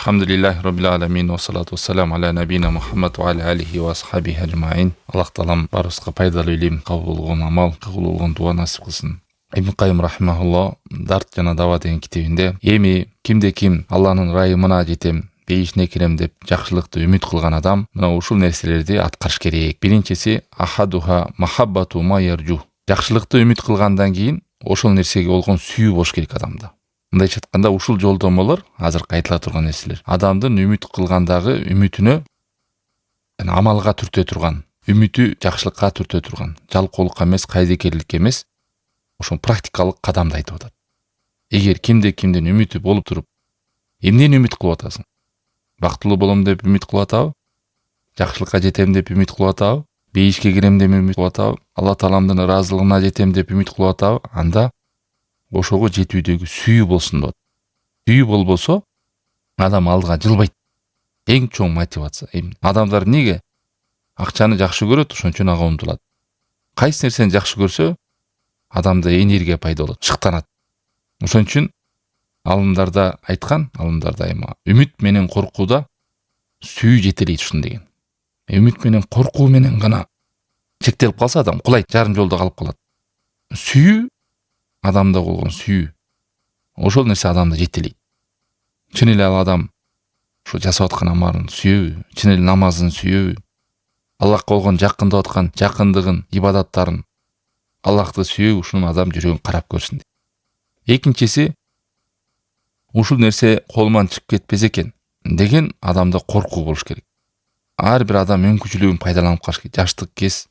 Alhamdulillah Rabbil Alamin wa salatu wassalam ala nabina Muhammad wa ala alihi wa ashabihi ajma'in. Аллах Таалам барыбызга пайдалуу илим, кабыл болгон амал, кабыл болгон дуа насип кылсын. Ибн Кайым рахимахулло Дарт жана Дава деген китебинде эми кимде ким Алланын ырайымына жетем, бейишине кирем деп жакшылыкты үмүт кылган адам мына ушул нерселерди аткарыш керек. Биринчиси ахадуха махаббату ма яржу. Жакшылыкты үмүт кылгандан кийин ошол нерсеге болгон сүйүү болуш керек адамда. Мындайча айтканда ушул жолдомолор азыр айтыла турган нерселер. Адамдын үмүт кылгандагы үмүтүнө амалга түртө турган, үмүтү жакшылыкка түртө турган, жалкоолукка эмес, кайдекерликке эмес, ошол практикалык кадамды айтып атат. Эгер кимдин үмүтү болуп туруп, эмнени үмүт кылып атасың? Бактылуу болом деп үмүт кылып атабы? Жакшылыкка жетем деп үмүт кылып атабы? Бейишке кирем деп үмүт кылып атабы? Алла Тааламдын ыраазылыгына жетем деп үмүт кылып атабы? Анда ошого жетүүдөгү сүйүү болсун деп. Сүйүү болбосо адам алдыга жылбайт. Эң чоң мотивация. Адамдар неге акчаны жакшы көрөт, ошон үчүн ага умтулат. Кайсы нерсени жакшы көрсө, адамда энергия пайда болот, шыктанат. Ошон үчүн алымдарда айткан, үмүт менен коркууда сүйүү жетелейт ушун деген. Үмүт менен коркуу менен гана чектелип калса адам кулайт, жарым жолдо калып калат. Сүйүү адамда болгон сүйүү, ошол нерсе адамды жетелейт. Чын эле ал адам ошо жасап аткан амалын сүйөбү, чын эле намазын сүйөбү, Аллахка болгон жакындап аткан жакындыгын, ибадаттарын, Аллахты сүйөбү, ушуну адам жүрөгүн карап көрсүн. Экинчиси, ушул нерсе колуман чыгып кетпесе экен деген адамда коркуу болуш керек. Ар бир адам мүмкүнчүлүгүн пайдаланып калыш керек. Жаштык кез,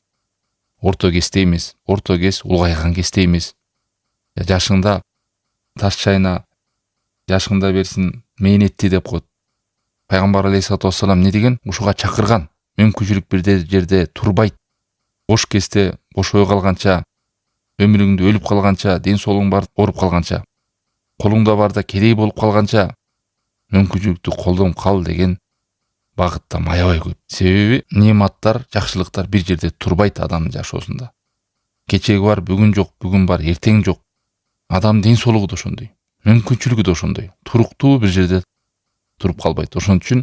орто кезде эмес, орто кез улгайган кезде эмес. Жашыңда таш чайна, жашыңда берсин мээнетти деп коет. Пайгамбар алейхиссалату вассалам не деген? Ушуга чакырган. Мүмкүнчүлүк бир жерде турбайт. Бош кезде бошой калганча, өмүрүңдө өлүп калганча, ден соолугуң бар ооруп калганча, колуңда барда кедей болуп калганча, мүмкүнчүлүктү колдонуп кал деген багытта маябай көп. Себеби неаматтар, жакшылыктар бир жерде турбайт адамдын жашоосунда. Кечеги бар, бүгүн жок, бүгүн бар, эртең жок. Адам ден соолугу да ошондой, мүмкүнчүлүгү да ошондой. Туруктуу бир жерде туруп калбайт. Ошон үчүн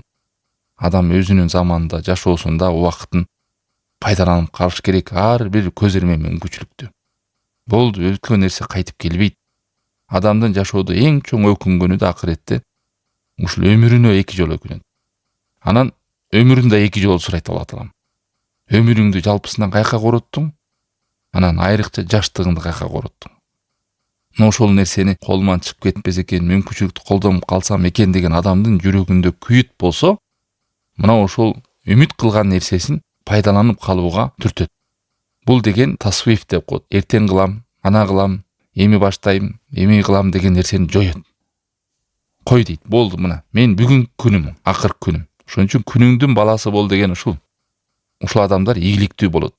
адам өзүнүн заманында, жашоосунда убакытын пайдаланып калыш керек, ар бир көз ирме мүмкүнчүлүктү. Болду, өткөн нерсе кайтып келбейт. Адамдын жашоодо эң чоң өкүнгөнү да акыретте ушул өмүрүнө эки жолу өкүнөт. Анан өмүрүндө эки жолу сурайт Алла Таалам. Өмүрүңдү жалпысынан каяка короттуң? Анан айрыкча жаштыгыңды каяка короттуң? Ошол нерсени колуман чыгып кетпесе экен, мүмкүнчүлүктү колдонуп калсам экен деген адамдын жүрөгүндө күйүт болсо, мына ошол үмүт кылган нерсесин пайдаланып калууга түртөт. Бул деген тасвиф деп коет. Эртең кылам, ана кылам, эми баштайм, эми кылам деген нерсени жоет. Кой дейт, болду мына, мен бүгүнкү күнүм, акыркы күнүм. Ошон үчүн күнүңдүн баласы бол деген ушул. Ушул адамдар ийгиликтүү болот.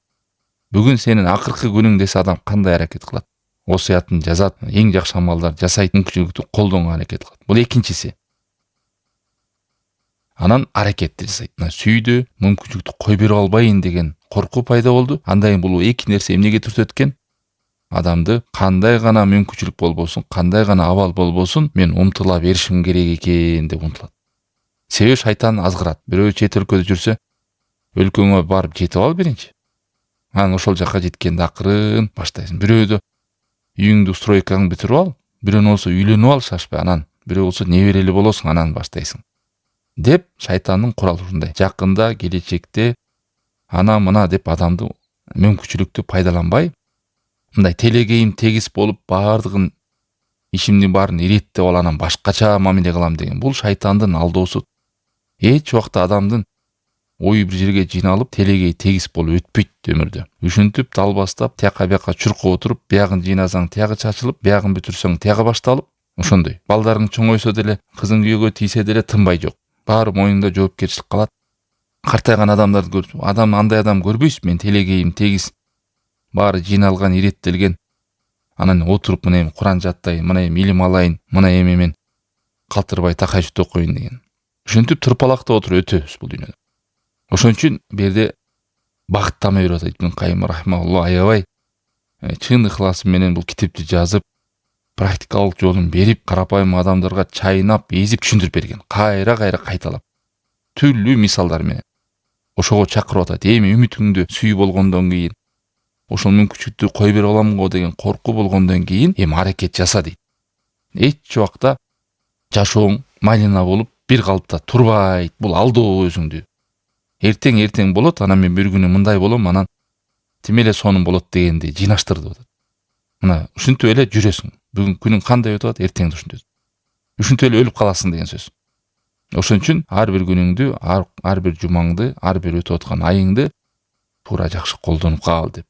Бүгүн сенин акыркы күнүң десе адам кандай аракет кылат? Осуятын жазат, эң жакшы амалдар жасайт, мүмкүнчүлүктү колдонууга аракет кылат. Бул экинчиси. Анан аракетти жасайт. Сүйдү, мүмкүнчүлүктү кой берип албайын деген коркуу пайда болду. Андан бул эки нерсе эмнеге түртөт экен? Адамды кандай гана мүмкүнчүлүк болбосун, кандай гана абал болбосун, мен умтула беришим керек экен деп умтулат. Себеби шайтан азгырат. Бирөө чет өлкөдө жүрсө, өлкөңө барып жетип ал биринчи. Анан ошол жака жеткенде акырын баштайсың. Бирөөдө үйүңдү стройкаңды бүтүрүп ал, бирөө болсо үйлөнүп ал шашпай, анан бирөө болсо неберели болосуң, анан баштайсың. Деп шайтандын куралы ушундай. Жакында, келечекте ана мына деп адамды мүмкүнчүлүктү пайдаланбай, мындай телегейим тегис болуп баардыгын ишимдин баарын иреттеп ал анан башкача мамиле кылам деген. Бул шайтандын алдоосу. Эч убакта адамдын ою бир жерге жыйналып, телегей тегис болуп өтпөйт өмүрдө. Үшүнтүп, далбастап, тияка бияка чуркап отуруп, биягын жыйнасаң тиягы чачылып, биягын бүтүрсөң тиягы башталып, ошондой. Балдарың чоңойсо деле, кызың күйөөгө тийсе деле тынбай жок. Баары мойнунда жоопкерчилик калат. Картайган адамдарды көрүп, адам андай адам көрбөйсүз, мен телегейим тегис, баары жыйналган, иреттелген. Анан отуруп мына эми Куран жаттайын, мына эми илим алайын, мына эми мен калтырбай тахажжуд окуйн деген. Ушинтип тырпалакта отуруп өтөбүз бул дүйнөдө. Ошон үчүн берде багыттама берип атат Ибн Кайым рахимахулло, аябай чын ыхласы менен бул китепти жазып, практикалык жолун берип, карапайым адамдарга чайнап, эзип түшүндүрүп берген. Кайра кайталап, түрлүү мисалдар менен. Ошого чакырып атат. Эми үмүтүңдү сүйүп болгондон кийин, ошол мүмкүнчүлүктү кой бере аламго деген коркуу болгондон кийин, эми аракет жаса дейт. Эч убакта жашооң малина болуп, бир калыпта турбайт. Бул алдоо өзүңдү. Эртең болот, анан мен бир күнү мындай болом, анан тим эле сонун болот дегенди жыйнаштырды атат. Мына ушинтип эле жүрөсүң. Бүгүн күнүң кандай өтүп атат, эртең ушинтип. Ушинтип эле өлүп каласың деген сөз. Ошон үчүн ар бир күнүңдү, ар бир жумаңды, ар бир өтүп аткан айыңды туура жакшы колдонуп кал деп.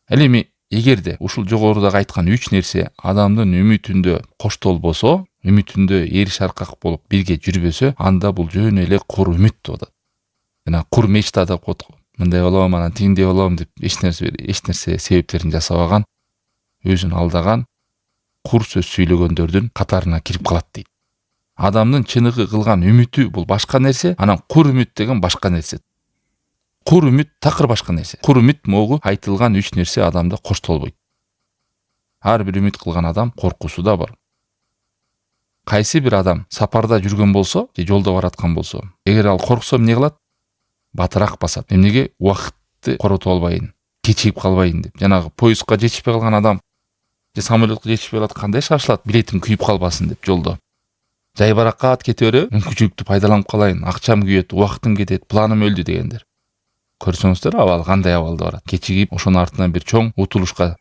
Ал эми эгерде ушул жогорудагы айткан 3 нерсе адамдын үмүтүндө коштолбосо, үмүтүндө эриш аркак болуп бирге жүрбөсө, анда бул жөн эле кур үмүт деп атат. Жана кур мечта деп коет. Мындай болом, анан тиңдей болом деп эч нерсе себептерин жасабаган, өзүн алдаган кур сөз сүйлөгөндөрдүн катарына кирип калат дейт. Адамдын чыныгы кылган үмүтү бул башка нерсе, анан кур үмүт деген башка нерсе. Кур үмүт такыр башка нерсе. Кур үмүт могу айтылган 3 нерсе адамда коштолбойт. Ар бир үмүт кылган адам коркусу да бар. Кайсы бир адам сапарда жүргөн болсо, же жолдо бараткан болсо, эгер ал корксо эмне кылат? Батыраак басат. Эмнеге? Убакытты коротуп албайын, кечигип калбайын деп. Жанагы поездга жетишпей калган адам же самолетке жетишпей калат, кандай шашылат, билетим күйүп калбасын деп жолдо. Жайбаракат кете бере, мүмкүнчүлүктү пайдаланып калайын, акчам күйөт, убактым кетет, планым өлдү дегендер. Көрсөңүздөр абал кандай абалда барат. Кечигип, ошонун артынан бир чоң утулушка,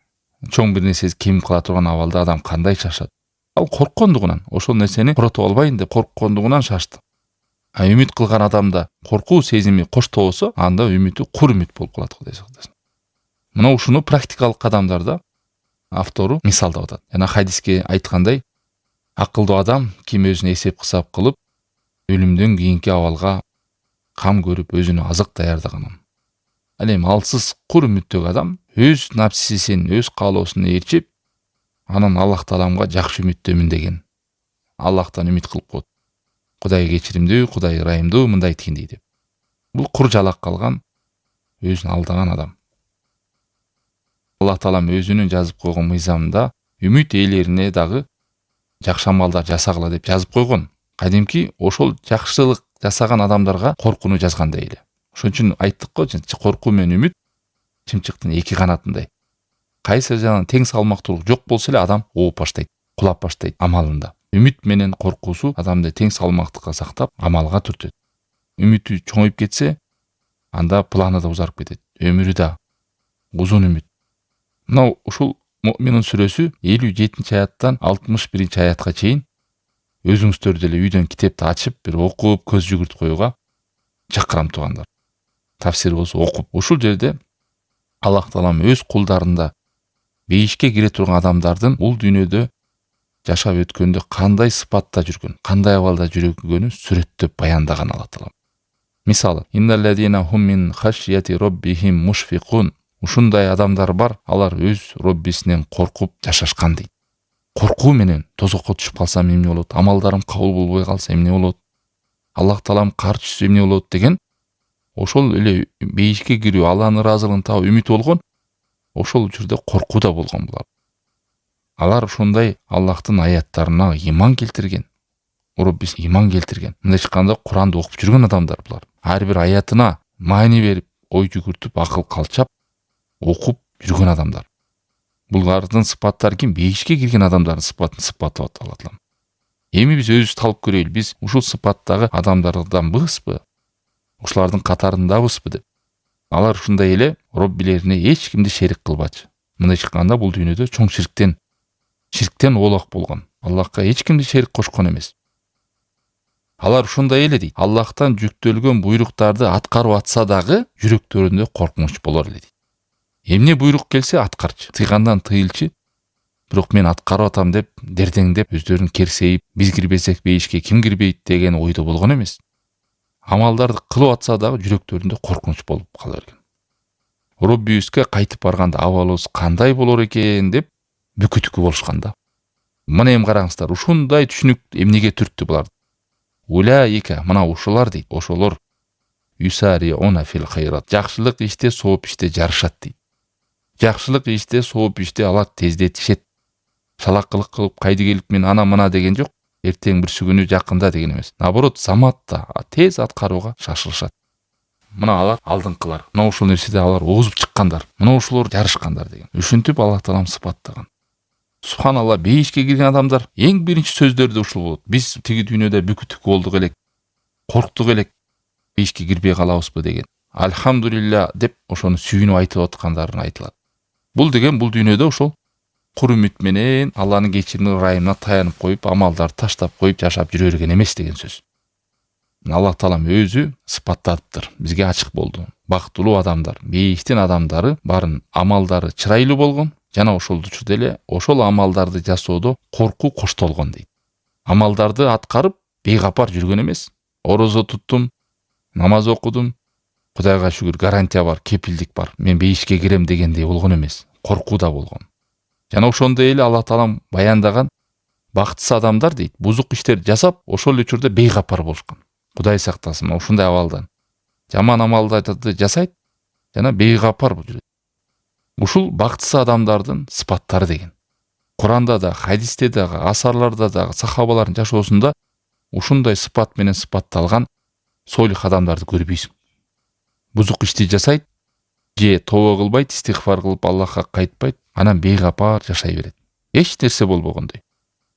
чоң бир нерсе кемип кала турган абалда адам кандай шашат. Ал корккондугунан, ошол нерсени коротуп албайын деп корккондугунан шашты. А үмүт кылган адамда коркуу сезими коштобосо, анда үмүтү кур үмүт болуп калат, Кудай сактасын. Мына ушуну практикалык адамдарда автору мисалдап атат. Жана хадиске айткандай, акылдуу адам ким өзүнө эсеп кысап кылып, өлүмдөн кийинки абалга кам көрүп өзүнө азык даярдаган. Ал эми алсыз кур үмүттөгү адам өз напсисин, өз каалоосун ээрчип, анан Аллах Тааламга жакшы үмүттөмүн деген. Аллахтан үмүт кылып коет. Кудай кечиримдүү, Кудай ырайымдуу, мындай тигиндей деп. Бул кур жалак калган, өзүн алдаган адам. Аллах Таалам өзүнүн жазып койгон мыйзамында үмүт ээлерине дагы жакшы амалдар жасагыла деп жазып койгон. Кадимки ошол жакшылык жасаган адамдарга коркууну жазгандай эле. Ошон үчүн айттык го, коркуу менен үмүт чымчыктын эки канатындай. Кайсы жагынан тең салмактуулук жок болсо эле адам ооп баштайт, кулап баштайт амалында. Үмүт менен коркуусу адамды тең салмактыкка сактап, амалга түртөт. Үмүтү чоңоюп кетсе, анда планы да узарып кетет, өмүрү да узун үмүт. Мына ушул Муъминун сүрөсү 57 аяттан 61 аятка чейин өзүңүздөр деле үйдөн китепти ачып, бир окуп, көз жүгүртүп коюуга чакырам туугандар. Тафсир болсо окуп, ушул жерде Аллах Таалам өз кулдарында бейишке кире турган адамдардын бул дүйнөдө жашап өткөндө кандай сыпатта жүргөн, кандай абалда жүргөнүн сүрөттөп баяндаган Аллах Таалам. Мисалы, инналлазина хум мин хашияти роббихим мушфикун. Ушундай адамдар бар, алар өз Роббисинен коркуп жашашкан дейт. Коркуу менен тозокко түшүп калсам эмне болот? Амалдарым кабыл болбой калса эмне болот? Аллах Таалам каршы түшсө эмне болот деген ошол эле бейишке кирүү, Алланын ыраазылыгын табуу үмүт болгон, ошол учурда коркуу да болгон булар. Алар ушундай Аллахтын аяттарына иман келтирген. Роббис иман келтирген. Мындайча айтканда Куранды окуп жүргөн адамдар булар. Ар бир аятына маани берип, ой жүгүртүп, акыл калчап окуп жүргөн адамдар. Булардын сыпаттары ким? Бейишке кирген адамдардын сыпатын сыпаттап Алла Таалам. Эми биз өзүбүз талып көрөйлү, биз ушул сыпаттагы адамдарданбызбы? Ушулардын катарындабызбы деп. Алар ушундай эле Роббилерине эч кимди шерик кылбачы. Мындайча айтканда бул дүйнөдө чоң ширктен оолак болгон. Аллахка эч кимди шерик кошкон эмес. Алар ушундай эле дейт. Аллахтан жүктөлгөн буйруктарды аткарып атса дагы жүрөктөрүндө коркунуч болор эле дейт. Эмне буйрук келсе аткарчы, тыйгандан тыйылчы. Бирок мен аткарып атам деп, дердеңдеп, өздөрүн керсейип, биз кирбесек бейишке ким кирбейт деген ойдо болгон эмес. Амалдарды кылып атса дагы жүрөктөрүндө коркунуч болуп кала берген. Роббибизге кайтып барганда абалыбыз кандай болор экен деп бүкүтүкү болушканда. Мына эми караңыздар, ушундай түшүнүк эмнеге түрттү булар? Улаика, мына ушулар дейт, ошолор юсариуна фил хайрат. Жакшылык иште, сооп иште жарышат дейт. Жакшылык иште, сооп иште алар тездетишет. шалаққылық кылып кайдыгелик мен ана мына деген жок. Эртең бир күнү жакында деген эмес. Наоборот, заматта тез аткарууга шашылышат. Мына алар алдыңкылар. Мына ушул нерседе алар озуп чыккандар. Мына ушулар жарышкандар деген. Ушинтип Аллах Таалам сыпаттаган. Субханалла, бейишке кирген адамдар эң биринчи сөздөрү ушул болот. Биз тиги дүйнөдө бүкүтүк болдук элек, корктук элек, бейишке кирбей калабызбы деген. Альхамдулилля деп ошону сүйүнүп айтып аткандарын айтылат. Бул деген бул дүйнөдө ошол кур үмүт менен Алланын кечирим ырайымына таянып коюп, амалдарды таштап коюп жашап жүрө берген эмес деген сөз. Аллах Таалам өзү сыпаттатыптыр. Бизге ачык болду. Бактылуу адамдар, бейиштин адамдары барын амалдары чырайлуу болгон, жана ошолдучу деле ошол амалдарды жасоодо коркуу коштолгон дейт. Амалдарды аткарып бейгапар жүргөн эмес. Орозо туттум, намаз окудум, Кудайга шүгүр, гарантия бар, кепилдик бар. Мен бейишке кирем дегендей болгон эмес. Коркуу да болгон. Жана ошондой эле Аллах Таалам баяндаган бактысыз адамдар дейт, бузук иштер жасап, ошол учурда бейгапар болушкан. Кудай сактасын ушундай абалдан. Жаман амалдарды жасайт жана бейгапар болуп жүрөт. Ушул бактысыз адамдардын сыпаттары деген. Куранда да, хадисте дагы, асарларда дагы, сахабалардын жашоосунда ушундай сыпат менен сыпатталган солих адамдарды көрбөйсүң. Бузук ишти жасайт, же тобо кылбайт, истигфар кылып Аллахка кайтпайт, анан бейгапар жашай берет. Эч нерсе болбогондой.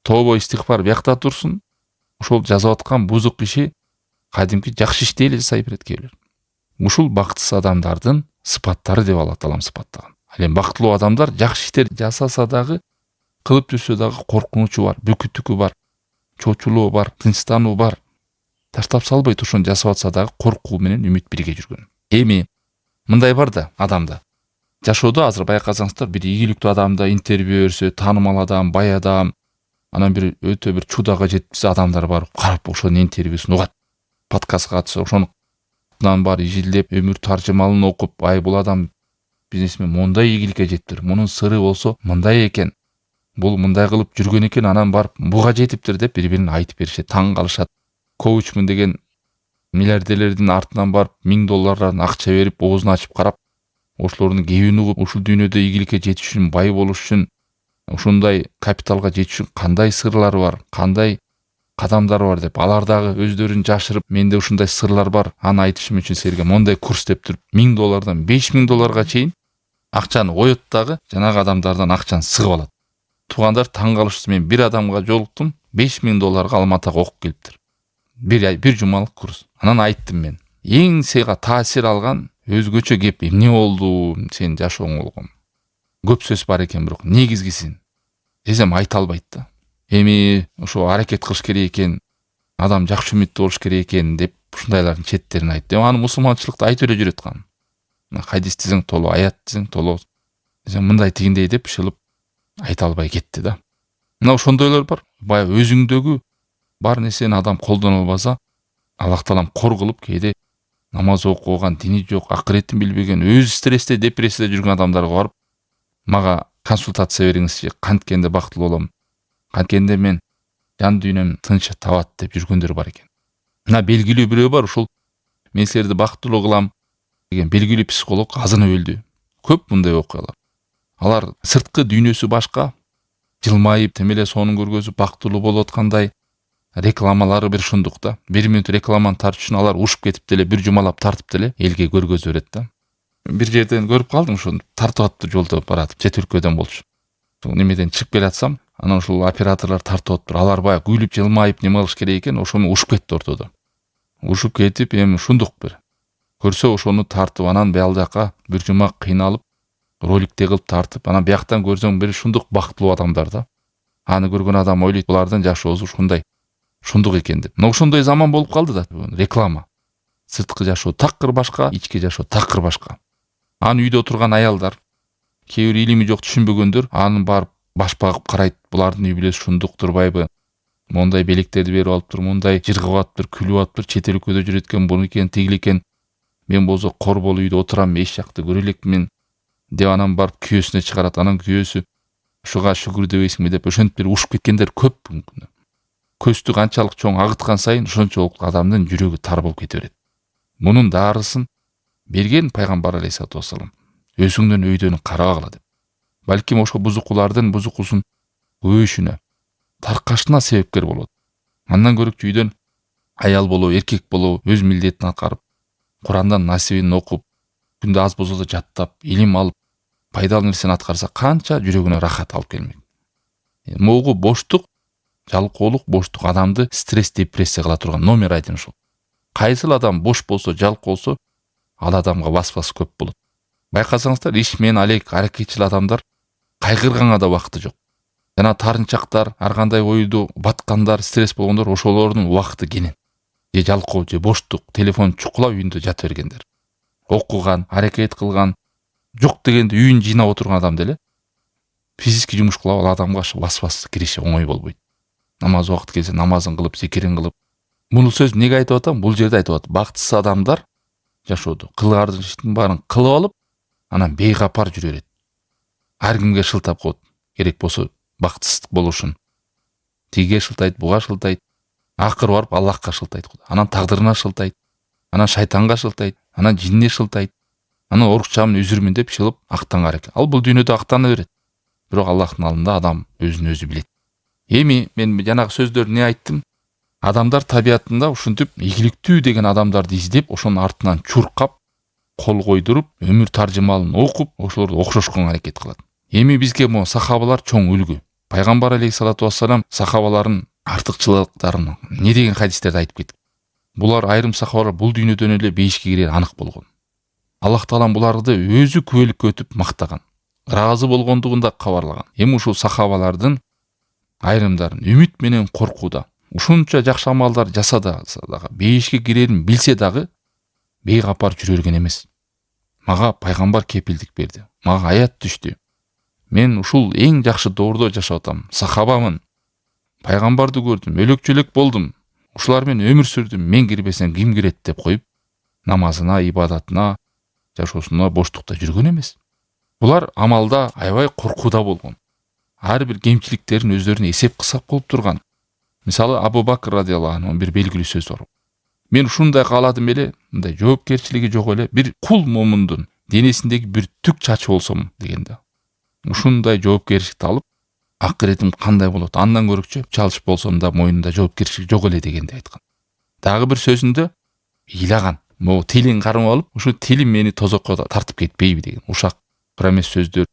Тобо истигфар биякта турсун, ошол жасап аткан бузук иши кадимки жакшы ишти эле жасай берет кейбир. Ушул бактысыз адамдардын сыпаттары деп Аллах Таалам сыпаттаган. Ал эми бактылуу адамдар жакшы иштер жасаса дагы, кылып жүрсө дагы коркунучу бар, бүкүтүкү бар, чочулоо бар, тынчтануу бар. Таштап салбайт, ошону жасап атса дагы коркуу менен үмүт бирге жүргөн. Эми мындай бар да адамда. Жашоодо азыр байкасаңыздар, бир ийгиликтүү адамда интервью берсе, таанымал адам, бай адам, анан бир өтө бир чудага жетпесе адамдар бар, карап ошонун интервьюсун угат. Подкастка катышып, ошонун бар ижилдеп, өмүр таржымалын окуп, ай бул адам бизнесмен мындай ийгиликке жетиптир. Мунун сыры болсо мындай экен. Бул мындай кылып жүргөн экен, анан барып буга жетиптир деп бири-бирин айтып беришет, таң калышат. Коучмун деген миллиардерлердин артынан барып $1000 акча берип, оозун ачып карап, ошолордун кебин угуп, ушул дүйнөдө ийгиликке жетиш үчүн, бай болуш үчүн, ушундай капиталга жетиш үчүн кандай сырлар бар, кандай кадамдар бар деп, алар дагы өздөрүн жашырып, менде ушундай сырлар бар, аны айтышым үчүн силерге мондай курс деп туруп, $1000 $5000 чейин акчаны коет дагы, жанагы адамдардан акчаны сыгып алат. Туугандар таң калышты, мен бир адамга жолуктум, $5000 Алматыга окуп келиптир. Бир жумалык курс. Анан айттым мен. Эң сага таасир алган өзгөчө кеп, эмне болду, сен жашооң болгон. Көп сөз бар экен, бирок негизгисин десем айта албайт да. Эми ошо аракет кылыш керек экен, адам жакшы үмүттүү болуш керек экен деп ушундайлардын четтерин айтты. Аны мусулманчылыкта айтып эле жүрөт кан. Хадис десең толо, аят десең толо. Десең мындай тигиндей деп шылып айта албай кетти да. Мына ошондойлор бар. Бая өзүңдөгү бар нерсени адам колдоно албаса, Аллах Таалам кор кылып кээде намаз окуган, дини жок, акыретин билбеген, өз стрессте, депрессияда жүргөн адамдарга барып, мага консультация бериңизчи, канткенде бактылуу болом, канткенде мен жан дүйнөм тынч табат деп жүргөндөр бар экен. Мына белгилүү бирөө бар, ушул мен силерди бактылуу кылам деген белгилүү психолог азынып өлдү. Көп мындай окуялар. Алар сырткы дүйнөсү башка, жылмайып, тем эле сонун көргөзүп, бактылуу болуп аткандай, рекламалары бир шундук да. 1 мүнөт рекламаны тартыш үчүн алар ушуп кетип деле, бир жумалап тартып деле элге көргөзүп берет да. Бир жерден көрүп калдым, ошону тартып атты, жолдо баратып, чет өлкөдөн болчу. Ошол немеден чыгып келатсам, анан ушул операторлор тартып атыптыр. Алар бая күлүп, жылмайып неме кылыш керек экен, ошону ушуп кетти ортодо. Ушуп кетип, эми шундук бир. Көрсө ошону тартып, анан биял жака бир жума кыйналып, роликте кылып тартып, анан бияктан көрсөң бир шундук бактылуу адамдар да. Аны көргөн адам ойлойт, булардын жашоосу ушундай, шундук экен деп. Мына ошондой заман болуп калды да, реклама. Сырткы жашоо такыр башка, ички жашоо такыр башка. Аны үйдө отурган аялдар, кээ бир илими жок түшүнбөгөндөр, аны барып баш багып карайт. Булардын үй бүлөсү шундук турбайбы? Мондай белектерди берип алыптыр, мондай жыргап атыптыр, күлүп атыптыр, чет өлкөдө жүрөт экен, буну экен, тигил экен. Мен болсо кор болуп үйдө отурам, эч жакты көрө элекмин деп анан барып күйөөсүнө чыгарат. Анан күйөөсү ушуга шүгүр дебейсиңби деп ошентип бир ушуп кеткендер көп мүмкүн. Көстү канчалык чоң агыткан сайын ошончолук адамдын жүрөгү тар болуп кете берет. Мунун дарысын берген пайгамбар алейхиссалату вассалам. Өзүңдөн өйдөнү карабагыла деп. Балким ошо бузукулардын бузукусун өшүнө, таркашына себепкер болот. Андан көрөкчү үйдөн аял болобу, эркек болобу өз милдетин аткарып, Курандан насибин окуп, күндө аз болсо да жаттап, илим алып, пайдалуу нерсени аткарса канча жүрөгүнө рахат алып келмек. Могу боштук, жалкоолук, боштук адамды стресс, депрессия кыла турган номер 1 ушул. Кайсыл адам бош болсо, жалкоо болсо, ал адамга васвас көп болот. Байкасаңыздар, ишмен алек аракетчил адамдар кайгырганга да убакыты жок. Жана тарынчактар, ар кандай ойду баткандар, стресс болгондор ошолордун убакыты кенен. Же жалкоо, же боштук, телефон чукулап үйүндө жата бергендер. Окуган, аракет кылган, жок дегенде үйүн жыйнап отурган адам деле физический жумуш кылып ал адамга васвас кириши оңой болбойт. Намаз убакыты келсе намазын кылып, зикирин кылып. Бул сөз неге айтып атам? Бул жерде айтып атат. Бактысыз адамдар жашоодо кылгардын иштин баарын кылып алып, анан бейгапар жүрө берет. Ар кимге шылтап коет. Керек болсо бактысыздык болушун. Тиге шылтайт, буга шылтайт. Акыры барып Аллахка шылтайт. Анан тагдырына шылтайт. Анан шайтанга шылтайт. Анан жинне шылтайт. Анан орукчамын үзүрмүн деп шылып актанган экен. Ал бул дүйнөдө актана берет. Бирок Аллахтын алдында адам өзүн өзү билет. Эми мен жанагы сөздөрдү не айттым? Адамдар табиятында ушинтип ийгиликтүү деген адамдарды издеп, ошонун артынан чуркап, кол койдуруп, өмүр таржымалын окуп, ошолорду окшошконго аракет кылат. Эми бизге могу сахабалар чоң үлгү. Пайгамбар алейхиссалату вассалам сахабаларын артыкчылыктарын не деген хадистерде айтып кетти. Булар айрым сахабалар бул дүйнөдөн эле бейишке кирери анык болгон. Аллах таалам буларды өзү күбөлүккө өтүп мактаган, ыраазы болгондугун да кабарлаган. Эми ушул сахабалардын айрымдарын үмүт менен коркууда, ушунча жакшы амалдар жасада дагы, бейишке кирерин билсе дагы бейгапар жүрө берген эмес. Мага пайгамбар кепилдик берди. Мага аят түштү. Мен ушул эң жакшы доордо жашап атам. Сахабамын. Пайгамбарды көрдүм, өлөкчөлөк болдум. Ушулар менен өмүр сүрдүм. Мен кирбесем ким кирет деп коюп, намазына, ибадатына, жашоосуна боштукта жүргөн эмес. Булар амалда аябай коркууда болгон. Ар бир кемчиликтерин өздөрүнө эсеп кысап болуп турган. Мисалы Абу Бакр радиаллаху анху бир белгилүү сөз бар. Мен ушундай кааладым эле, мындай жоопкерчилиги жок эле бир кул момундун денесиндеги бир түк чачы болсом дегенде. Ушундай жоопкерчиликти алып, акыретим кандай болот? Андан көрөкчү чалыш болсом да мойнунда жоопкерчилик жок эле дегенди айткан. Дагы бир сөзүндө ыйлаган. Могу тилин кармап алып, ушу тилим мени тозокко тартып кетпейби деген. Ушак кура эмес сөздөр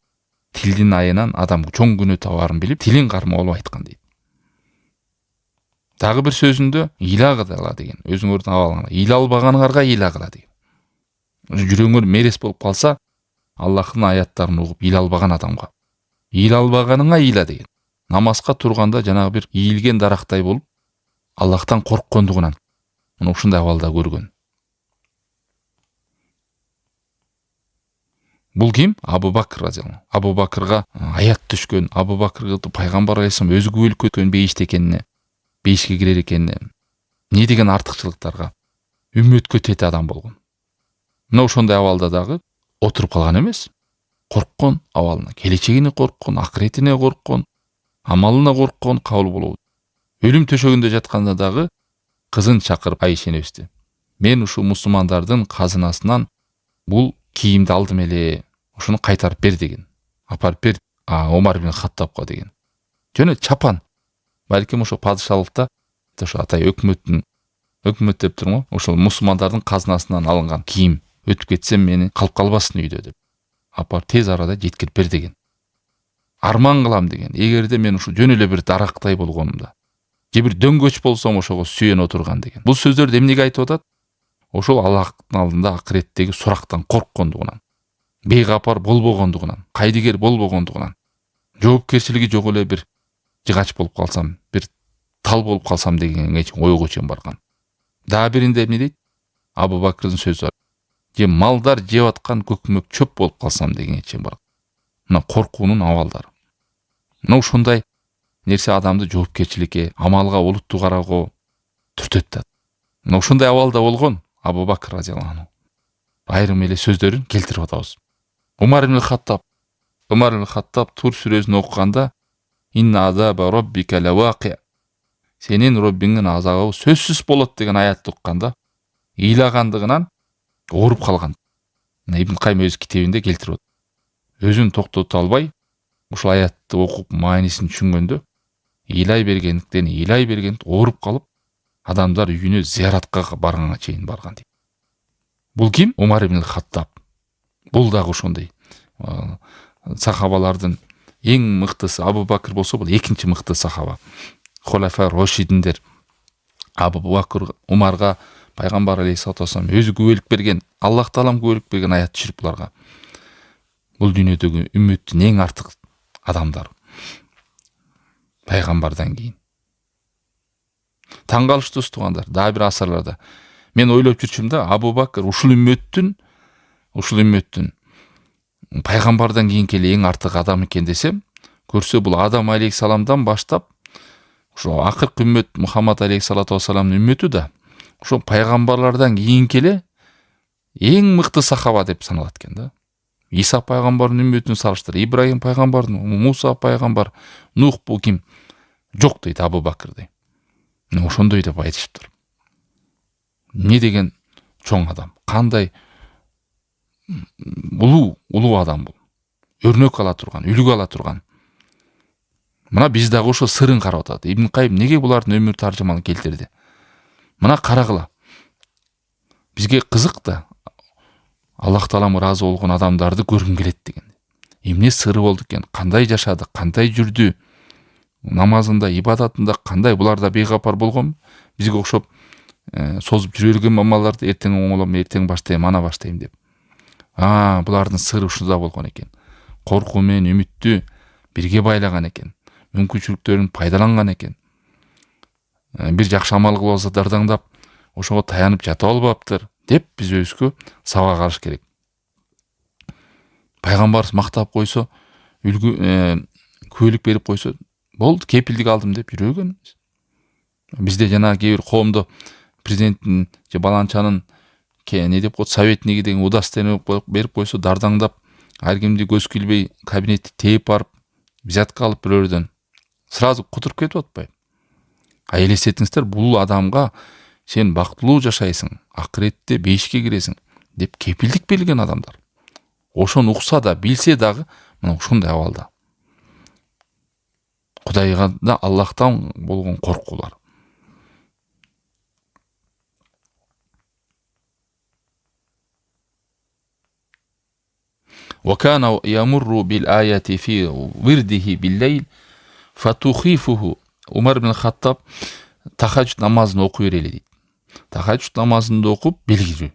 тилдин айынан адам чоң күнөө табаарын билип, тилин кармап алып айткан дейт. Дагы бир сөзүндө ыйлагыла деген. Өзүңөрдүн абалыңа ыйла албаганыңарга ыйлагыла деген. Жүрөгүңөр мерес болуп калса, Аллахтын аяттарын угуп ыйла албаган адамга ыйла албаганыңа ыйла деген. Намазга турганда жанагы бир ийилген дарактай болуп, Аллахтан корккондугунан мына ушундай абалда көргөн. Бул ким? Абу Бакр радиаллаху анху. Абу Бакрга аят түшкөн, Абу Бакрды пайгамбар алейхиссалам өзү күбөлүккө өткөн бейиште экенине, бейишке кирер экенине, не деген артыкчылыктарга, үммөткө тете адам болгон. Мына ошондой абалда дагы отуруп калган эмес. Корккон абалына, келечегине корккон, акыретине корккон, амалына корккон кабыл болобу. Өлүм төшөгүндө жатканда дагы кызын чакырып Айша энебизди. Мен ушул мусулмандардын казынасынан бул кийимди алдым эле, ушуну кайтарып бер деген. Апарып бер Омар ибн Хаттабка деген. Жөн чапан. Балким ошо падышалыкта ошо атай өкмөт деп турмун, ошол мусулмандардын казынасынан алынган кийим өтүп кетсем мени калып калбасын үйдө деп. Апар тез арада жеткирип бер деген. Арман кылам деген. Эгерде мен ушу жөн эле бир дарактай болгонумда, же бир дөңгөч болсом ошого сүйөн отурган деген. Бул сөздөрдү эмнеге айтып атат? Ошол Аллахтын алдында акыреттеги сурактан корккондугунан, бейгапар болбогондугунан, кайдыгер болбогондугунан, жоопкерчилиги жок эле бир жыгач болуп калсам, бир тал болуп калсам дегенге ойго чейин барган. Дагы биринде эмне дейт? Абу Бакрдын сөзү бар. Же малдар жеп аткан көкмөк чөп болуп калсам дегенге чейин барган. Мына коркуунун абалдары. Мына ушундай нерсе адамды жоопкерчиликке, амалга, олуттуу кароого түртөт да. Мына ушундай абалда болгон Абу Бакр радиаллаху анху. Айрым эле сөздөрүн келтирип атабыз. Умар ибн Хаттаб Тур сүрөсүн окуганда инна азаба роббика лавaqi. Сенин Роббиңдин азабы сөзсүз болот деген аятты укканда ыйлагандыгынан ооруп калган. Ибн Кайым өз китебинде келтирип атат. Өзүн токтото албай, ушул аятты окуп маанисин түшүнгөндө ыйлай бергендиктен ооруп калып адамдар үйүнө зияратка барганга чейин барган дейт. Бул ким? Умар ибн Хаттаб. Бул дагы ошондой сахабалардын эң мыктысы. Абу Бакр болсо бул экинчи мыкты сахаба. Холафа Рошидиндер. Абу Бакр Умарга пайгамбар алейхиссалату вассалам өзү күбөлүк берген, Аллах таалам күбөлүк берген аят түшүрүп буларга. Бул дүйнөдөгү үммөттүн эң артык адамдар. Пайгамбардан кийин. Таң калыштуу туугандар, дагы бир асарларда мен ойлоп жүрчүм да, Абу Бакр ушул үммөттүн пайгамбардан кийинки эң артык адам экен десем, көрсө бул Адам алейхиссаламдан баштап ошо акыркы үммөт Мухаммад алейхиссалату вассаламдын үммөтү да ошо пайгамбарлардан кийинки эң мыкты сахаба деп саналат экен да. Иса пайгамбардын үммөтүн салыштыр, Ибрахим пайгамбардын, Муса пайгамбар, Нух бул ким? Жок дейт Абу Бакр дейт. Ошондой деп айтышыптыр. Не деген чоң адам, кандай улуу адам бул. Өрнөк ала турган, үлгү ала турган. Мына биз дагы ошо сырын карап атат. Ибн Кайым неге булардын өмүр таржымалын келтирди? Мына карагыла. Бизге кызык да Аллах таалам ыраазы болгон адамдарды көргүм келет деген. Эмне сыры болду экен? Кандай жашады, кандай жүрдү? Намазында, ибадатында кандай? Буларда бейгапар болгон? Бизге окшоп созуп жүрө берген мамаларды эртең оңолом, эртең баштайм, ана баштайм деп. Булардын сыры ушунда болгон экен. Коркуу менен үмүттү бирге байлаган экен. Мүмкүнчүлүктөрүн пайдаланган экен. Бир жакшы амал кылып алса дардаңдап, ошого таянып жата албаптыр деп биз өзгө сабак алыш керек. Пайгамбарыбыз мактап койсо, үлгү күбөлүк берип койсо, болду, кепилдик алдым деп жүрөгөн. Бизде жана кээ бир коомдо президенттин же баланчанын не деп коет, советниги деген удостоверение берип койсо, дардаңдап, ар кимди көз килбей кабинетти тээп барып, взятка алып бирөөрдөн сразу кутуруп кетип атпайбы? Элестетиңиздер, бул адамга сен бактылуу жашайсың, акыретте бейишке киресиң деп кепилдик берилген адамдар. Ошону укса да, билсе дагы, мына ушундай абалда. Кудайга да Аллахтан болгон коркуулар. وكان يمر بالآية في ورده بالليل فتخيفه. Умар ибн Хаттаб тахаджуд намазын окуй берели дейт. Тахаджуд намазында окуп белгилүү.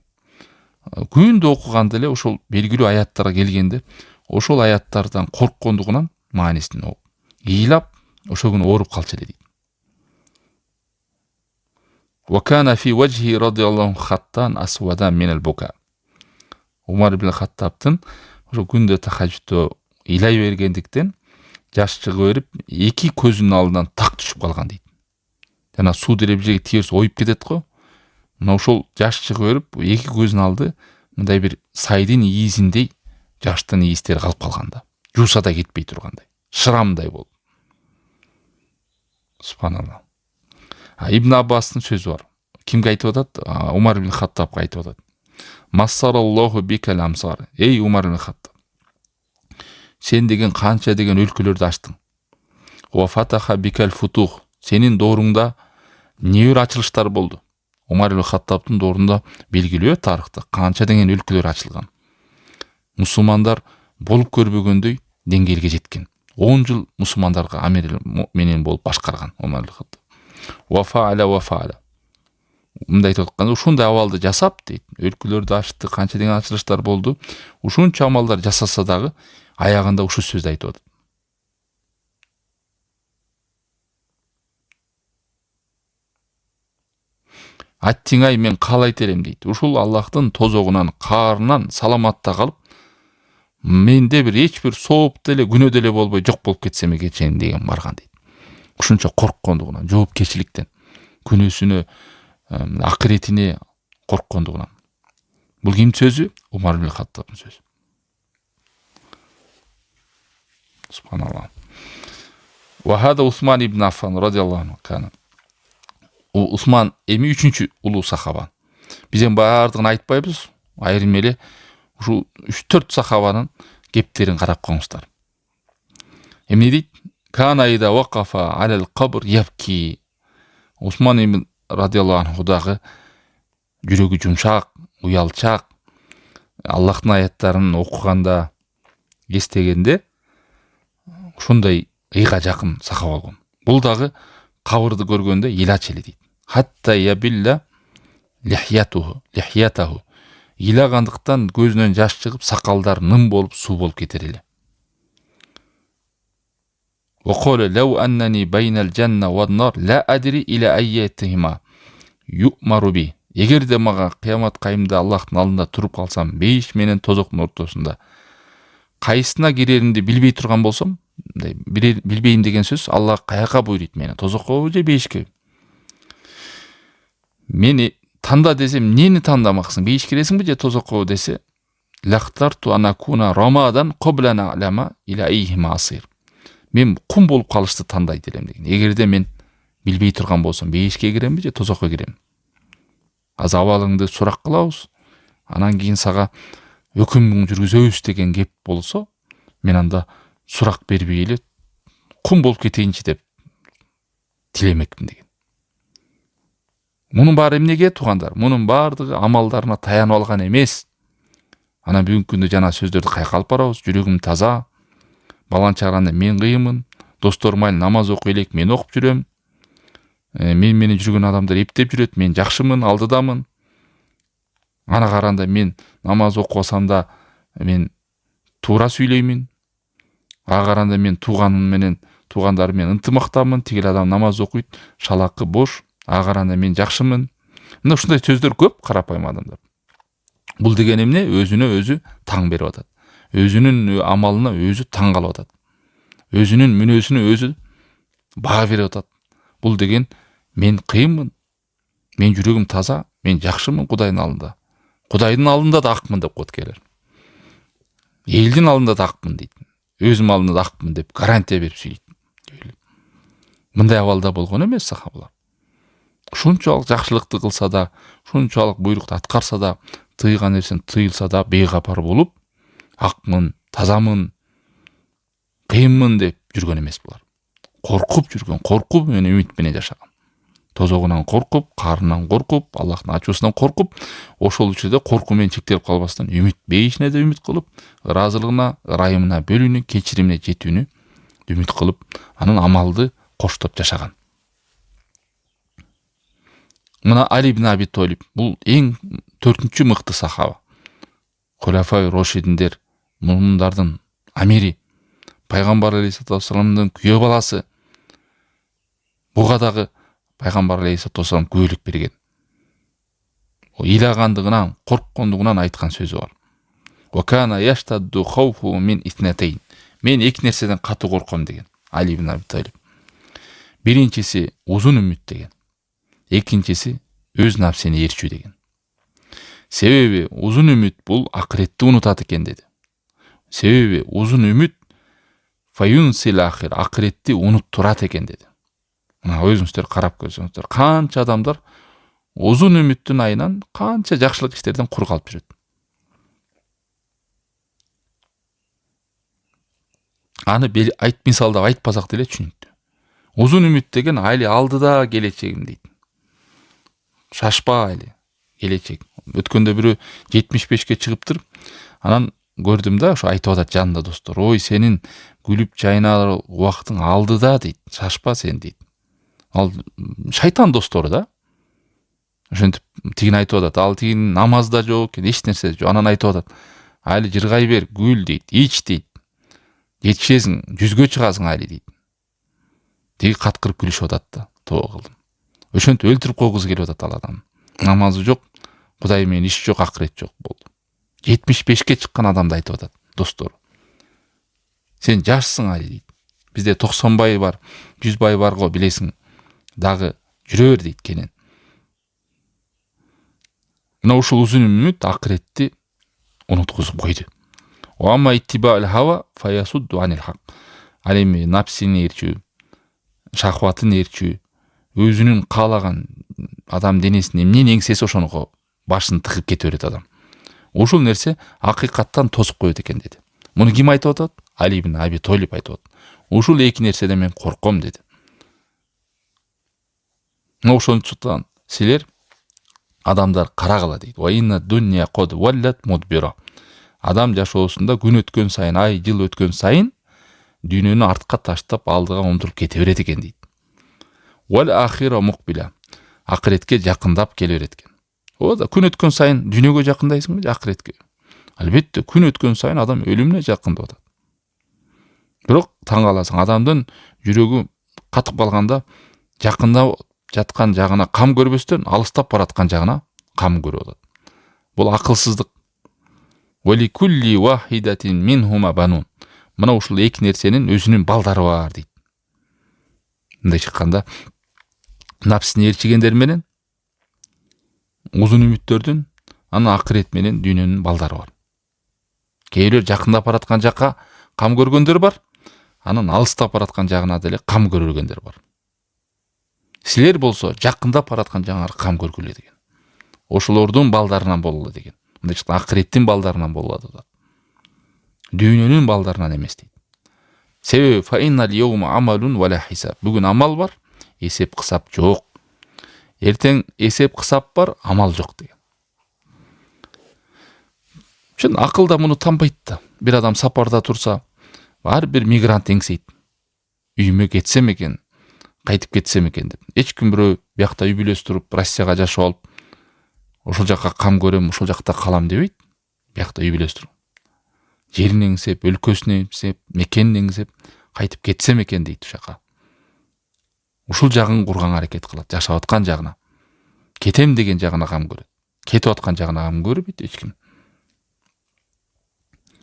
Күндө окуганда эле ошол белгилүү аяттарга келгенде, ошол аяттардан корккондугунан маанисин окуп, ыйлап, ошол күнү ооруп калчу эле дейт. وكان في وجهه رضي الله خطان أسودا من البكاء. Умар ибн Хаттабтын ошо күндө тахаджудда ыйлай бергендиктен жаш чыгып берип, эки көзүнүн алдынан так түшүп калган дейт. Жана суу деребежеге тийерсе оюп кетет го. Мына ошол жаш чыгып берип, эки көзүнүн алды мындай бир сайдын ийизиндей жаштын ийистери калып калганда. Жууса да кетпей тургандай, шырамдай болуп. Субханалла. Ибн Аббастын сөзү бар. Кимге айтып атат? Умар ибн Хаттабга айтып атат. Массараллаху бикал амсар. Эй Умар ибн Хаттаб, сен деген канча деген өлкөлөрдү ачтың. Ва фатаха бикал футух. Сенин дооруңда небір ачылыштар болду. Умар ибн Хаттабтын доорунда белгилүү тарыхта канча деген өлкөлөр ачылган. Мусулмандар болуп көрбөгөндөй деңгээлге жеткен. 10 жыл мусулмандарга амир менен болуп башкарган Умар ибн Хаттаб. Ва фаала. Мындай айтып атканда, ушундай абалды жасап дейт. Өлкөлөрдү ачты, канча деген ачылыштар болду. Ушунча амалдар жасаса дагы аягында ушу сөздү айтып атат. Аттиңай, мен калай терем дейт. Ушул Аллахтын тозогунан, каарынан саламатта калып, менде бир эч бир сооп деле, күнөө деле болбой жок болуп кетсем экен деген барган дейт. Ушунча корккондугунан, жоопкерчиликтен, күнөөсүнө, акыретине корккондугунан. Бул ким сөзү? Умар ибн Хаттабтын сөзү. Субханалла. Ва хада Усман ибн Аффан радиаллаху анху кана. Усман эми 3-чү улуу сахаба. Биз эми баардыгын айтпайбыз, айрым эле ушу 3-4 сахабанын кептерин карап коңуздар. Эмне дейт? Кана ида вакафа алал кабр ябки. Усман ибн радиаллаху анхудагы жүрөгү жумшак, уялчак, Аллахтын аяттарын окуганда, эстегенде ушундай ыйга жакын сахаба болгон. Бул дагы кабырды көргөндө илач эле дейт. Хатта ябилла лихьятаху. Илагандыктан көзүнөн жаш чыгып, сакалдар ным болуп, суу болуп кетер эле. وقال لو أنني بين الجنة والنار لا أدري إلى أيتهما يؤمر بي. Эгерде мага кыямат кайымда Аллахтын алдында туруп калсам, бейиш менен тозоктун ортосунда кайсына киреримди билбей турган болсом, билбейм деген сөз, Аллах каяка буйройт мени, тозокко же бейишке? Мени танда десем, нени тандамаксың? Бейиш киресиңби же тозокко десе, лахтарту анакуна рамадан коблана алама иля айхима асир. Мен кум болуп калышты тандайт элем деген. Эгерде мен билбей турган болсом, бейишке киремби же тозокко кирем? Аз абалыңды сурак кылабыз, анан кийин сага өкүм жүргүзөбүз деген кеп болсо, мен анда сурак бербей эле кум болуп кетейинчи деп тилемекмин деген. Мунун баары эмнеге туугандар? Мунун баардыгы амалдарына таянып алган эмес. Анан бүгүнкү күндө жана сөздөрдү кайка алып барабыз. Жүрөгүм таза. Балан чыгарганда мен кыйынмын. Досторум айыл намаз окуй элек, мен окуп жүрөм. Мен менен жүргөн адамдар эптеп жүрөт, мен жакшымын, алдыдамын. Ана караганда мен намаз окубасам да мен туура сүйлөймүн. Ага караганда мен туугандарым менен ынтымактамын. Тигил адам намаз окуйт, шалакы бош. Ага караганда мен жакшымын. Мына ушундай сөздөр көп карапайым адамдар. Бул деген эмне? Өзүнө өзү таң берип атат. Өзүнүн амалына өзү таң калып атат. Өзүнүн мүнөзүнө өзү баа берип атат. Бул деген мен кыйынмын, мен жүрөгүм таза, мен жакшымын Кудайдын алдында. Кудайдын алдында да акмын деп коет келер. Элдин алдында да акмын дейт. Өзүм алдында да акмын деп гарантия берип сүйлөйт. Мындай абалда болгон эмес сахабалар. Шунчалык жакшылыкты кылса да, шунчалык буйрукту аткарса да, тыйган нерсени тыйылса да бейгапар болуп, акмын, тазамын, кыйынмын деп жүргөн эмес булар. Коркуп жүргөн, коркуп менен үмүт менен жашаган. Тозогунан коркуп, карынынан коркуп, Аллахтын ачуусунан коркуп, ошол учурда коркуу менен чектелип калбастан үмүт бейишине да үмүт кылып, ыраазылыгына, ырайымына бөлүүнү, кечиримине жетүүнү үмүт кылып, анын амалды коштоп жашаган. Мына Али ибн Аби Толиб бул эң 4-чү мыкты сахаба. Хулафай Рошидиндер, мумундардын амири, Пайгамбар алейхиссалату вассаламдын күйөө баласы. Буга дагы Пайгамбар алейхиссалату вассалам күбөлүк берген. Ыйлагандыгынан, корккондугунан айткан сөзү бар. Ва кана яштадду хауфу мин итнатейн. Мен эки нерседен катуу корком деген. Али ибн Аби Толиб. Биринчиси узун үмүт деген. Экинчиси өз напсени ээрчүү деген. Себеби узун үмүт бул акыретти унутат экен деди. Себеби узун үмүт фаюнсил ахир, акыретти унуттурат экен деди. Мына өзүңүздөр карап көрсөңүздөр, канча адамдар узун үмүттүн айынан канча жакшылык иштерден кур калып жүрөт. Аны мисалдап айтпасак деле түшүнүктүү. Узун үмүт деген айли алдыда келечегим дейт. Шашпа айли келечек. Өткөндө бирөө 75-ке чыгыптыр. Анан көрдүм да, ошо айтып атат жанында достор. Ой, сенин күлүп жайнар убактың алдыда дейт. Шашпа сен дейт. Ал шайтан достору да. Ошентип тигин айтып атат. Ал тигин намазда жок экен, эч нерсе жок. Анан айтып атат. Айли жыргай бер, күл дейт, ич дейт. Жетишесиң, жүзгө чыгасың айли дейт. Тиги каткырып күлүшүп атат да. Тоо кылдым. Ошентип өлтүрүп койгусу келип атат ал адам. Намазы жок, Кудай менен иш жок, акырет жок болду. 75-ке чыккан адамды айтып атат, достор. Сен жашсың айли дейт. Бизде 90 бай бар, 100 бай бар го, билесиң. Дагы жүрө бер дейт кенен. Мына ушул узун үмүт акыретти унуткузуп койду. Ама иттибаул хава фаясудду анил хак. Ал эми напсини ээрчүү, шахватын ээрчүү, өзүнүн каалаган адам денесин эмнени эңсесе ошонуга башын тыгып кете берет адам. Ушул нерсе акыйкаттан тосуп коет экен деди. Муну ким айтып атат? Али ибн Аби Толиб айтып атат. Ушул эки нерседен мен корком деди. Ошондуктан силер адамдар карагыла дейт. Ва инна дунья код валлат мудбира. Адам жашоосунда күн өткөн сайын, ай, жыл өткөн сайын дүйнөнү артка таштап алдыга умтулуп кете берет экен дейт. Вал ахира мукбила. Акыретке жакындап келе берет экен. О да күн өткөн сайын дүйнөгө жакындайсыңбы, акыретке? Албетте, күн өткөн сайын адам өлүмүнө жакындап атат. Бирок таң каласың, адамдын жүрөгү катып калганда жакында жаткан жагына кам көрбөстөн алыстап бараткан жагына кам көрүп атат. Бул акылсыздык. Вали кулли вахидатин минхума банун. Мына ушул эки нерсенин өзүнүн балдары бар дейт. Мындай чыкканда напсыны ээрчигендер менен узун үмүттөрдүн, анан акырет менен дүйнөнүн балдары бар. Кейбирөө жакындап бараткан жакка кам көргөндөр бар, анан алыстап бараткан жагына деле кам көргөндөр бар. Силер болсо жакындап бараткан жагыңар кам көргүлө деген. Ошолордун балдарынан бололу деген. Мындай чыкканда акыреттин балдарынан болот атат. Дүйнөнүн балдарынан эмес дейт. Себеби фа иннал йаума амалун вала хисаб. Бүгүн амал бар, эсеп кысап жок. Эртең эсеп кысап бар, амал жок деген. Чын акылда муну танбайт да. Бир адам сапарда турса, ар бир мигрант эңсейт. Үйүмө кетсем экен, кайтып кетсем экен деп. Эч ким бирөө биякта үй бүлөс туруп, Россияга жашап алып, ошол жакка кам көрөм, ошол жакта калам дебейт. Биякта үй бүлөс туруп. Жерин эңсеп, өлкөсүн эңсеп, мекенин эңсеп, кайтып кетсем экен дейт ушака. Ушул жагын курганга аракет кылат, жашап аткан жагына. Кетем деген жагына кам көрөт. Кетип аткан жагына кам көрбөйт эч ким.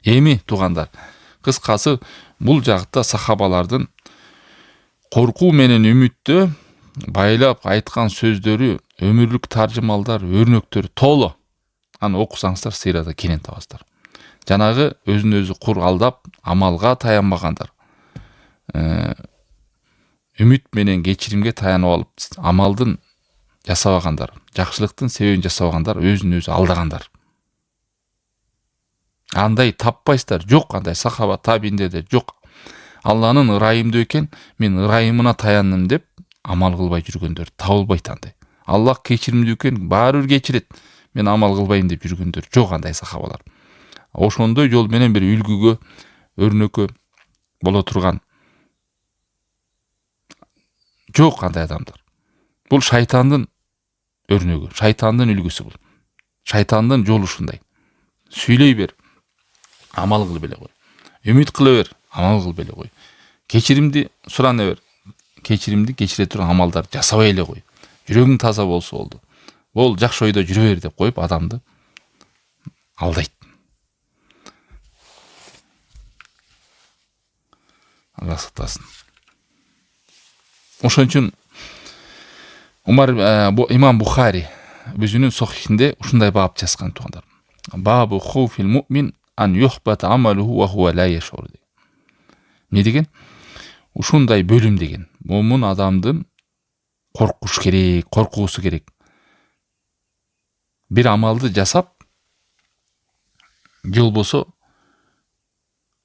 Эми туугандар, кыскасы бул жакта сахабалардын коркуу менен үмүттө байлап айткан сөздөрү, өмүрлүк таржымалдар, өрнөктөр толо. Аны окусаңыздар сыйрада кенен табасыздар. Жанагы өзүн өзү кур алдап, амалга таянбагандар. Үмүт менен кечиримге таянып алып, амалдын жасабагандар, жакшылыктын себебин жасабагандар, өзүн өзү алдагандар. Андай таппайсыздар, жок, андай сахаба табииндерде жок. Алланын ырайымдуу экен, мен ырайымына таяндым деп амал кылбай жүргөндөр табылбайт андай. Аллах кечиримдүү экен, баары бир кечирет. Мен амал кылбайм деп жүргөндөр жок андай сахабалар. Ошондой жол менен бир үлгүгө, өрнөккө боло турган жок андай адамдар. Бул шайтандын өрнөгү, шайтандын үлгүсү бул. Шайтандын жолу ушундай. Сүйлөй бер, амал кылып эле кой. Үмүт кыла бер, амал кылып эле кой. Кечиримди сурана бер, кечиримди кечире турган амалдар жасабай эле кой. Жүрөгүң таза болсо болду. Бол жакшы ойдо жүрө бер деп коюп адамды алдайт. Алла сактасын. Ошон үчүн имам Бухари өзүнүн сохихинде ушундай бап жазган туугандар. Бабу хуфил муъмин ан юхбата амалуху ва хува ла яшур. Не деген? Ушундай бөлүм деген. Момун адамдын коркуш керек, коркуусу керек. Бир амалды жасап, же болбосо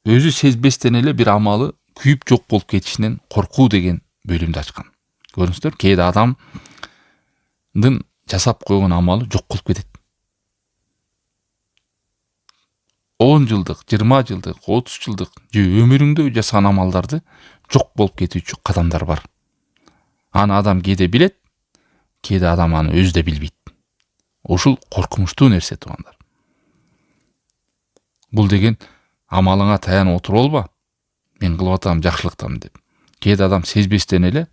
өзү сезбестен эле бир амалы күйүп жок болуп кетишинен коркуу деген бөлүмдү ачкан. Көрүңүздөр, кээде адамдын жасап койгон амалы жок болуп кетет. 10 жылдык, 20 жылдык, 30 жылдык же өмүрүңдө жасаган амалдарды жок болуп кетүүчү кадамдар бар. Аны адам кээде билет, кээде адам аны өзү да билбейт. Ушул коркунучтуу нерсе туугандар. Бул деген амалыңа таянып отуруп алба. Мен кылып атам жакшылыктамын деп. Кээде адам сезбестен эле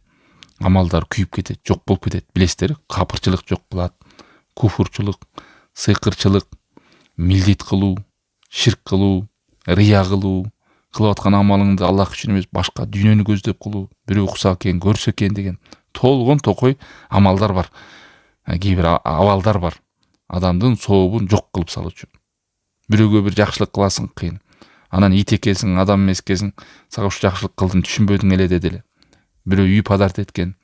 амалдар күйүп кетет, жок болуп кетет. Билесиздер, капырчылык жок болот, куфурчулук, сыйкырчылык, милдет кылуу, ширк кылуу, рия кылуу, кылып аткан амалыңды Аллах үчүн эмес, башка дүйнөнү көздөп кылуу, бирөө укса экен, көрсө экен деген толгон токой амалдар бар. Кээ бир абалдар бар. Адамдын сообун жок кылып салуучу. Бирөөгө бир жакшылык кыласың кыйын. Анан ит экенсиң, адам эмес экенсиң, сага ушу жакшылык кылдым, түшүнбөдүң эле деди эле. Бирөө үй подарок эткен,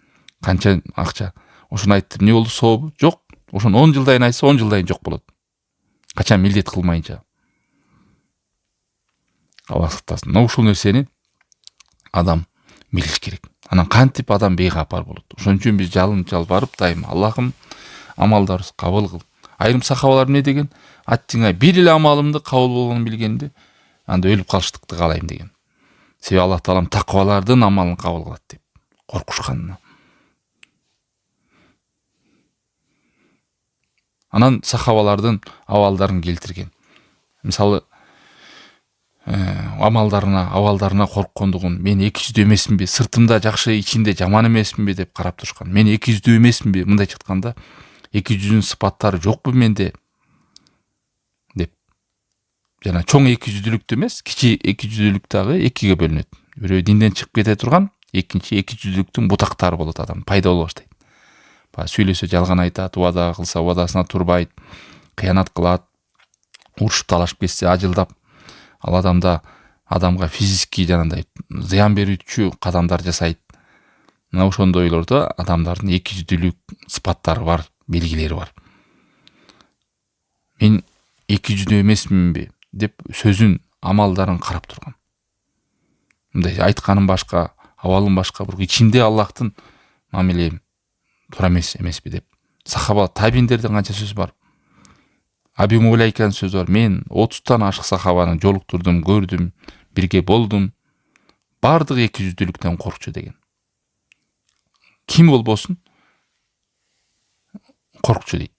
канча акча. Ошону айттым, эмне болду сообу? Жок. Ошону 10 жылдайын айтса, 10 жылдайын жок болот. Качан милдет кылмайынча. Алла сактасын. Ушул нерсени адам билиш керек. Анан кантип адам бейгапар болот. Ошон үчүн биз жалбарып дайыма Аллахым амалдарыбызды кабыл кыл. Айрым сахабалар эмне деген? Аттиңа бир эле амалымды кабыл болгонун билгенде анда өлүп калыштыкты каалайм деген. Себеби Аллах таалам таквалардын амалын кабыл кылат деп коркушканына. Анан сахабалардын абалдарын келтирген. Мисалы абалдарына корккондугун, мен 200 эмесминби, сыртымда жакшы, ичинде жаман эмесминби деп карап турушкан. Мен 200 эмесминби, мындайча айтканда 200-дүн сыпаттары жокпу менде деп. Жана чоң 200-дүлүктү эмес, кичи 200-дүлүк дагы экиге бөлүнөт. Бирөө динден чыгып кете турган, экинчи 200-дүлүктүн бутактары болот, адам пайда боло баштайт. Сүйлөсө жалган айтат, убада кылса убадасына турбайт, кыянат кылат, урушуп талашып кетсе ажылдап, ал адамга физический жанагындай зыян берүүчү кадамдар жасайт. Мына ошондойлордо адамдардын 200-дүлүк сыпаттары бар, белгилери бар. Мен 200 эмесминби деп сөзүн, амалдарын карап турган. Мындай айтканым башка, абалым башка, бирок ичинде Аллахтын мамилем туура эмеспи деп. Сахаба табииндердин канча сөзү бар. Аби Мулайканын сөзү бар. Мен 30-тан ашык сахабаны жолуктурдум, көрдүм, бирге болдум. Бардыгы 200-дүлүктөн коркчу деген. Ким болбосун коркчу дейт.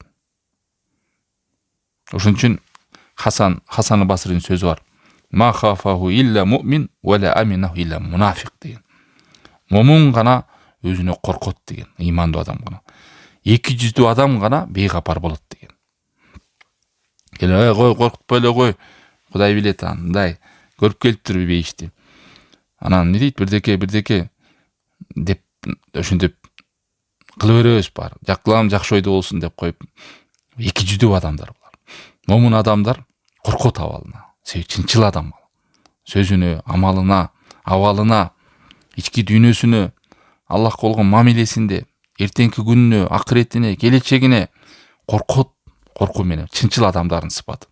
Ошон үчүн Хасан Басринин сөзү бар. Ма хафаху илля муъмин ва ла аминаху илля мунафик деген. Момун гана өзүнө коркот деген, ыймандуу адам гана. 200 адам гана бейгапар болот деген. Кой коркутпой эле кой. Кудай билет андай көрүп келиптирби бейишти. Анан эмне дейт? Бирдеке деп ошентип кыла беребиз бар. Жаккылам жакшы ойдо болсун деп коюп 200 адамдар булар. Момун адамдар коркот абалына. Себеби чынчыл адам. Сөзүнө, амалына, абалына, ички дүйнөсүнө, Аллах болгон мамилесинде, эртеңки күнүнө, акыретине, келечегине коркуу менен чынчыл адамдардын сыпаты.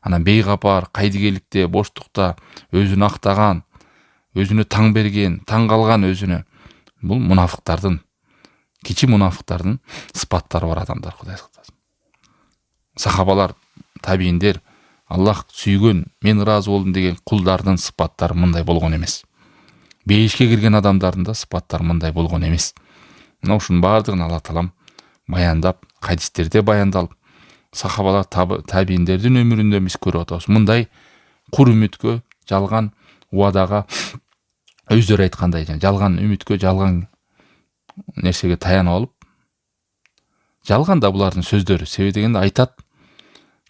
Анан бейгапар, кайдыгерликте, боштукта өзүн актаган, өзүнө таң берген, таң калган өзүнө. Бул мунафыктардын, кичи мунафыктардын сыпаттары бар адамдар, Кудай сактасын. Сахабалар, табииндер, Аллах сүйгөн, мен ыраазы болдум деген кулдардын сыпаттары мындай болгон эмес. Бейишке кирген адамдардын да сыпаттары мындай болгон эмес. Мына ушунун бардыгын Алла таалам баяндап, хадистерде баяндалып, сахабалар табииндердин өмүрүндө биз көрүп атабыз. Мындай кур үмүткө, жалган убадага, өздөрү айткандай, жалган үмүткө, жалган нерсеге таянып алып, жалган да булардын сөздөрү. Себеби дегенде айтат,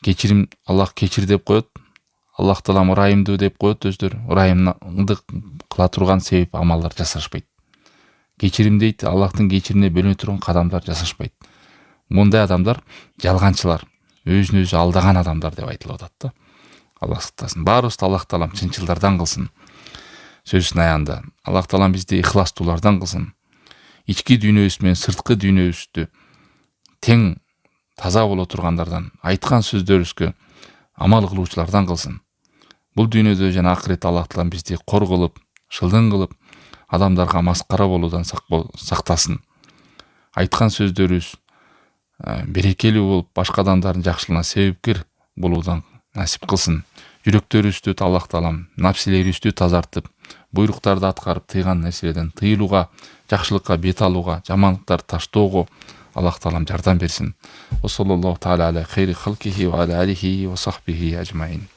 кечирим, Аллах кечир деп коет, Аллах таалам ырайымдуу деп коет өздөрү. Ырайымды кыла турган себеп амалдар жасашпайт. Кечирим дейт, Аллахтын кечирине бөлөнө турган кадамдар жасашпайт. Мындай адамдар жалганчылар, өзүн өзү алдаган адамдар деп айтылып атат да. Аллах сактасын. Баарыбызды Аллах таалам чынчылдардан кылсын. Сөзүнүн аягында Аллах таалам бизди ихластуулардан кылсын. Ички дүйнөбүз менен сырткы дүйнөбүздү тең таза боло тургандардан, айткан сөздөрүбүзгө амал кылуучулардан кылсын. Бул дүйнөдө жана акыретте Аллах таалам бизди кор кылып, шылдың кылып, адамдарга маскара болуудан сактасын. Айткан сөздөрүбүз берекелүү болуп, башка адамдардын жакшылыгына себепкер болуудан насип кылсын. Жүрөктөрүбүздү Аллах таалам напсилерибизди тазартып, буйруктарды аткарып, тыйган нерселерден тыйылууга, жакшылыкка бет алууга, жамандыктарды таштоого Аллах таалам жардам берсин. Ва саллаллаху таала аля хайри халкихи ва аля алихи ва сахбихи ажмаин.